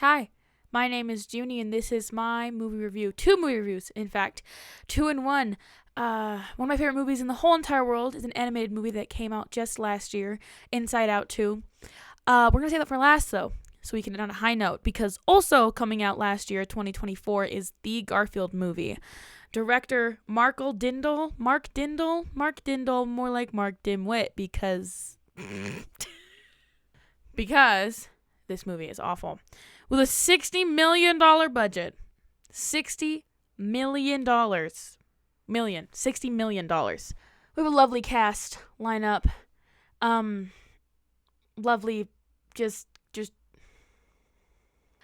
Hi, my name is Junie, and this is my movie review. 2 movie reviews, in fact. 2 in 1. One of my favorite movies in the whole entire world is an animated movie that came out just last year, Inside Out 2. We're going to save that for last, though, so we can end on a high note, because also coming out last year, 2024, is the Garfield movie. Director Mark Dindal, more like Mark Dimwit, because this movie is awful. With a $60 million budget. $60 million. $60 million. We have a lovely cast lineup. Lovely, just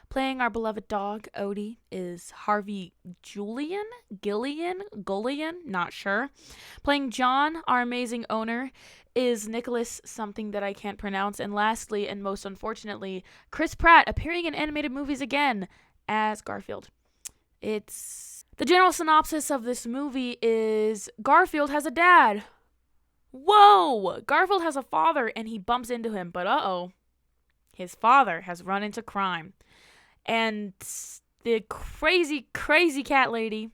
playing our beloved dog, Odie, is Harvey Gillian, not sure. Playing John, our amazing owner, is Nicholas, something that I can't pronounce. And lastly, and most unfortunately, Chris Pratt, appearing in animated movies again as Garfield. The general synopsis of this movie is Garfield has a dad. Whoa! Garfield has a father and he bumps into him, but his father has run into crime. And the crazy cat lady,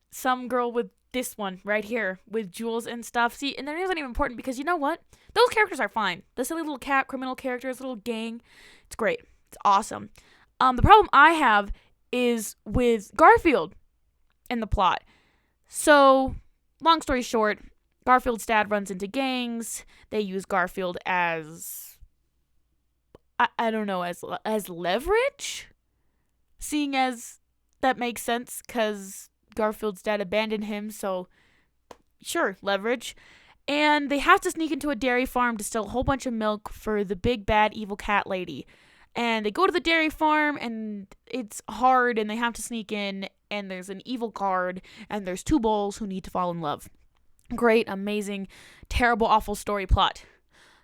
some girl with this one right here with jewels and stuff. See, and that isn't even important because you know what? Those characters are fine. The silly little cat criminal characters, little gang. It's great. It's awesome. The problem I have is with Garfield in the plot. So, long story short, Garfield's dad runs into gangs. They use Garfield as I don't know, as leverage? Seeing as that makes sense, because Garfield's dad abandoned him, so sure, leverage. And they have to sneak into a dairy farm to steal a whole bunch of milk for the big bad evil cat lady. And they go to the dairy farm, and it's hard, and they have to sneak in, and there's an evil guard, and there's 2 bulls who need to fall in love. Great, amazing, terrible, awful story plot.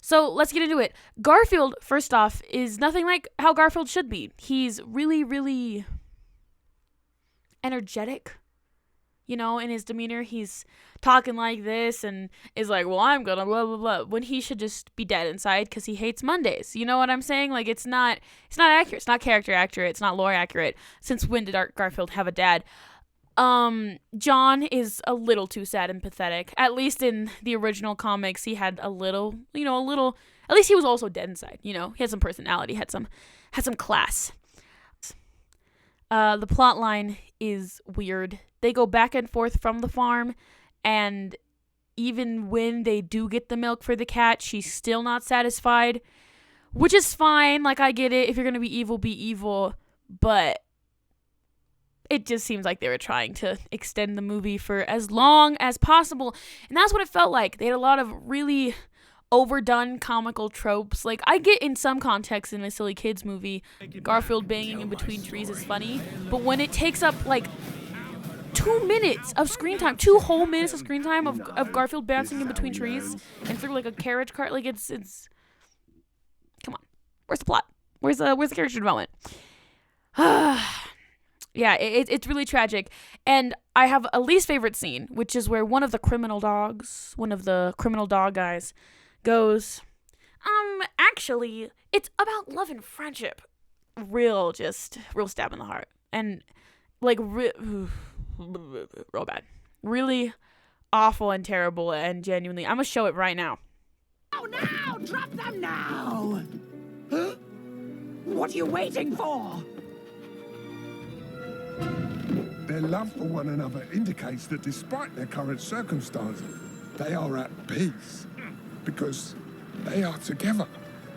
So let's get into it. Garfield, first off, is nothing like how Garfield should be. He's really energetic. You know, in his demeanor, he's talking like this and is like, well, I'm gonna blah, blah, blah. When he should just be dead inside because he hates Mondays. You know what I'm saying? Like, it's not accurate. It's not character accurate. It's not lore accurate. Since when did Garfield have a dad? John is a little too sad and pathetic. At least in the original comics, he had a little, at least he was also dead inside, He had some personality, had some class. The plot line is weird. They go back and forth from the farm, and even when they do get the milk for the cat, she's still not satisfied, which is fine. Like, I get it. If you're gonna be evil, but it just seems like they were trying to extend the movie for as long as possible. And that's what it felt like. They had a lot of really overdone comical tropes. Like, I get in some context in a silly kids movie, Garfield banging in between trees is funny. But when it takes up, 2 minutes of screen time, 2 whole minutes of screen time of Garfield bouncing in between trees and through, a carriage cart, it's come on. Where's the plot? Where's the character development? Yeah, it's really tragic. And I have a least favorite scene, which is where one of the criminal dog guys goes, actually, it's about love and friendship. Real stab in the heart. And, real bad. Really awful and terrible and genuinely. I'm going to show it right now. Oh, now! Drop them now! Huh? What are you waiting for? Their love for one another indicates that despite their current circumstances, they are at peace, because they are together.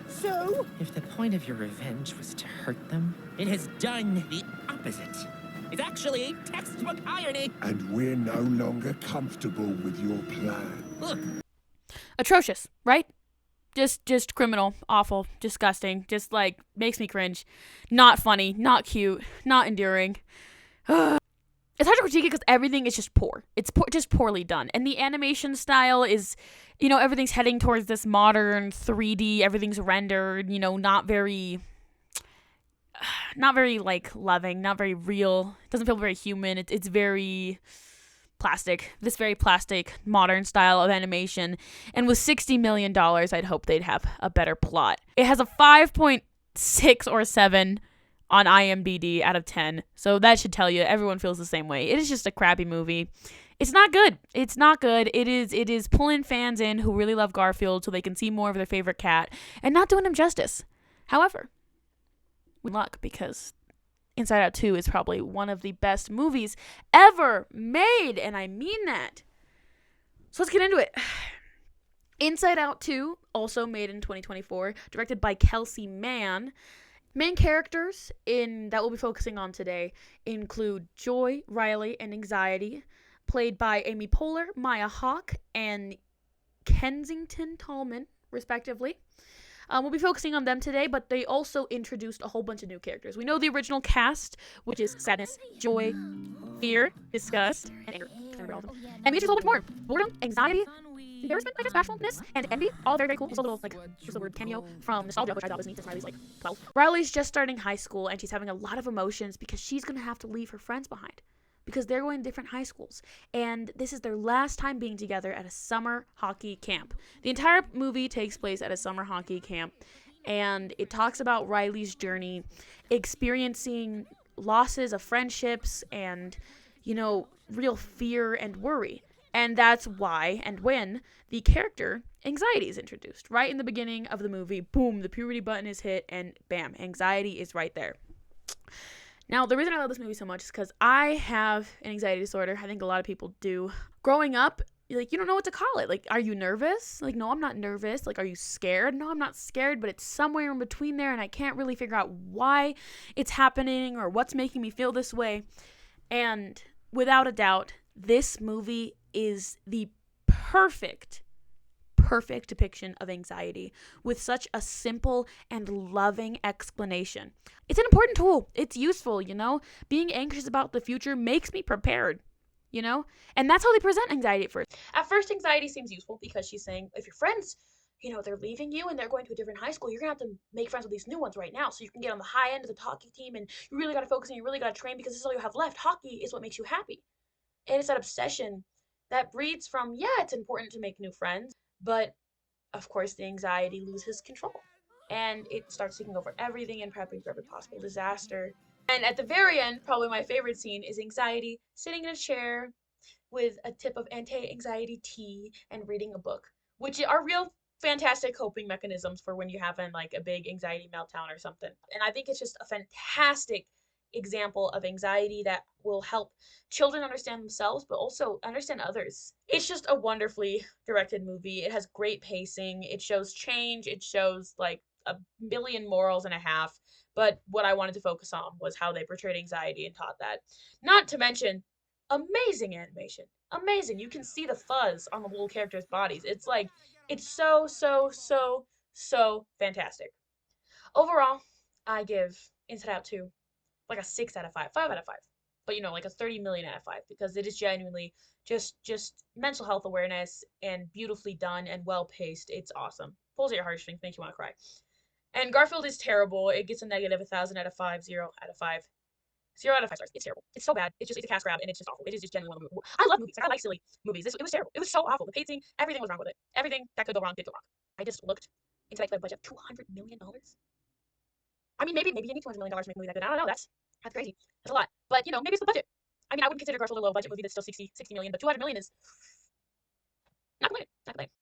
So? If the point of your revenge was to hurt them, it has done the opposite. It's actually textbook irony. And we're no longer comfortable with your plan. Look. Atrocious, right? Just criminal, awful, disgusting, just makes me cringe. Not funny, not cute, not endearing. It's hard to critique it because everything is just poor. It's just poorly done. And the animation style is, everything's heading towards this modern 3D, everything's rendered, not very loving, not very real. It doesn't feel very human. It's very plastic, this very plastic modern style of animation. And with $60 million, I'd hope they'd have a better plot. It has a 5.6 or 7 on IMDb out of 10. So that should tell you everyone feels the same way. It is just a crappy movie. It's not good. It's not good. It is pulling fans in who really love Garfield so they can see more of their favorite cat and not doing him justice. However, we luck because Inside Out 2 is probably one of the best movies ever made, and I mean that. So let's get into it. Inside Out 2, also made in 2024, directed by Kelsey Mann. Main characters that we'll be focusing on today include Joy, Riley, and Anxiety, played by Amy Poehler, Maya Hawke, and Kensington Tallman, respectively. We'll be focusing on them today, but they also introduced a whole bunch of new characters. We know the original cast, which is sadness, joy, fear, disgust, and anger. And we introduced a whole bunch more. Boredom, anxiety, embarrassment, I guess, bashfulness, and envy. All very, very cool. There's a little, just the word cameo from Nostalgia, which I thought was neat, since Riley's 12. Riley's just starting high school, and she's having a lot of emotions because she's going to have to leave her friends behind, because they're going to different high schools, and this is their last time being together at a summer hockey camp. The entire movie takes place at a summer hockey camp, and it talks about Riley's journey, experiencing losses of friendships and, real fear and worry. And that's why and when the character Anxiety is introduced. Right in the beginning of the movie, boom, the puberty button is hit, and bam, Anxiety is right there. Now, the reason I love this movie so much is because I have an anxiety disorder. I think a lot of people do. Growing up, you don't know what to call it. Are you nervous? No, I'm not nervous. Are you scared? No, I'm not scared, but it's somewhere in between there, and I can't really figure out why it's happening or what's making me feel this way. And without a doubt, this movie is the perfect depiction of anxiety with such a simple and loving explanation. It's an important tool. It's useful, Being anxious about the future makes me prepared, And that's how they present anxiety at first. At first, anxiety seems useful because she's saying, if your friends, they're leaving you and they're going to a different high school, you're going to have to make friends with these new ones right now so you can get on the high end of the hockey team, and you really got to focus and you really got to train because this is all you have left. Hockey is what makes you happy. And it's that obsession that breeds from, it's important to make new friends, but of course the anxiety loses control and it starts taking over everything and prepping for every possible disaster. And at the very end, probably my favorite scene is Anxiety sitting in a chair with a tip of anti-anxiety tea and reading a book, which are real fantastic coping mechanisms for when you're having a big anxiety meltdown or something. And I think it's just a fantastic example of anxiety that will help children understand themselves but also understand others. It's just a wonderfully directed movie. It has great pacing. It shows change. It shows a billion morals and a half. But what I wanted to focus on was how they portrayed anxiety and taught that. Not to mention amazing animation. Amazing. You can see the fuzz on the little characters' bodies. It's so fantastic. Overall, I give Inside Out 2 a 6 out of 5, 5 out of 5. But a 30 million out of 5 because it is genuinely just mental health awareness and beautifully done and well paced. It's awesome. Pulls at your heartstrings, makes you want to cry. And Garfield is terrible. It gets a negative 1,000 out of 5, 0 out of 5. 0 out of 5 stars. It's terrible. It's so bad. It's a cash grab and it's just awful. It is just genuinely one of the I love movies. I like silly movies. It was terrible. It was so awful. The pacing, everything was wrong with it. Everything that could go wrong did go wrong. I just looked into that budget. $200 million? I mean, maybe you need $200 million to make a movie that good. I don't know. That's crazy. That's a lot. But, maybe it's the budget. I mean, I wouldn't consider Garfield a low budget movie that's still 60 million, but $200 million is not complaining. Not complaining.